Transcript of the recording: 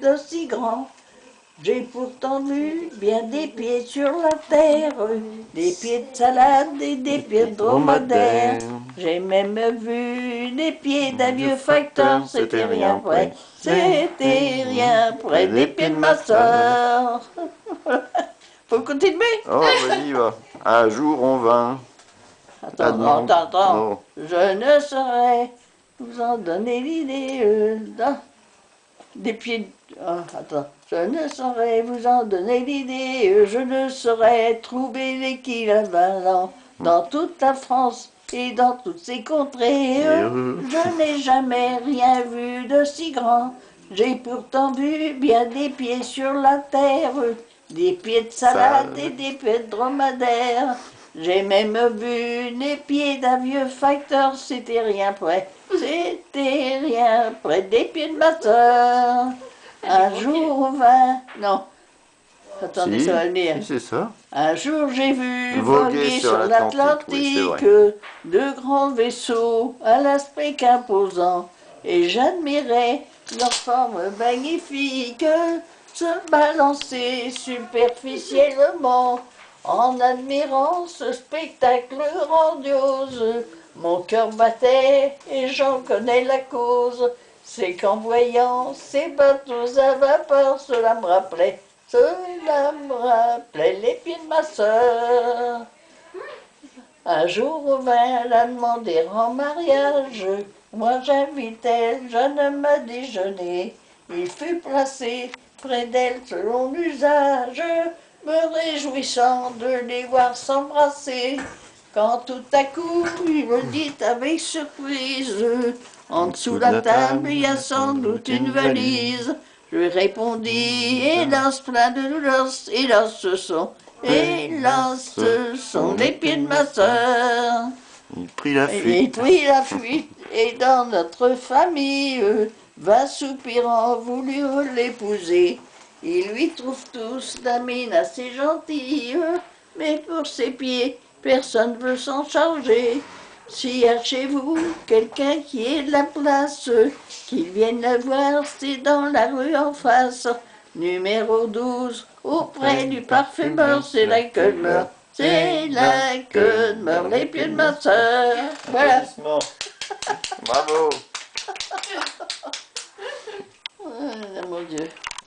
d'aussi grand. J'ai pourtant vu bien des pieds sur la terre, des pieds de salade et des pieds de dromadaire. J'ai même vu des pieds d'un vieux facteur, c'était rien près, c'était rien près des pieds de ma soeur. Faut continuer? Oh, vas-y, va. Un jour on vint. Attends. Non. Je ne saurais vous en donner l'idée des pieds. Attends. Je ne saurais vous en donner l'idée. Je ne saurais trouver l'équivalent dans toute la France et dans toutes ces contrées. Je n'ai jamais rien vu de si grand. J'ai pourtant vu bien des pieds sur la terre, des pieds de salade et des pieds de dromadaire. J'ai même vu les pieds d'un vieux facteur, c'était rien près, c'était rien près des pieds de ma soeur. Un jour vint, non, attendez, Si, ça va venir. si, c'est ça. Un jour j'ai vu Voguer sur l'Atlantique, oui, de grands vaisseaux à l'aspect imposant, et j'admirais leur forme magnifique se balancer superficiellement. En admirant ce spectacle grandiose, mon cœur battait et j'en connais la cause. C'est qu'en voyant ces bateaux à vapeur, cela me rappelait les pieds de ma sœur. Un jour on vint la demander en mariage. Moi j'invitais le jeune homme à déjeuner. Il fut placé près d'elle selon l'usage, me réjouissant de les voir s'embrasser. Quand tout à coup il me dit avec surprise, en dessous de la table il y a sans doute une valise. Je lui répondis, hélas, plein de douleurs, hélas, hélas, ce sont les pieds de ma sœur. Il prit la Il fuite. prit la fuite, et dans notre famille, va soupirant, voulut l'épouser. Il lui trouve tous la mine assez gentille, mais pour ses pieds, personne ne veut s'en charger. S'il y a chez vous quelqu'un qui est de la place, qu'il vienne la voir, c'est dans la rue en face. Numéro 12, auprès du parfumeur, c'est là que meurt. C'est là que meurent les pieds de ma sœur. Voilà. Bravo. Mon Dieu.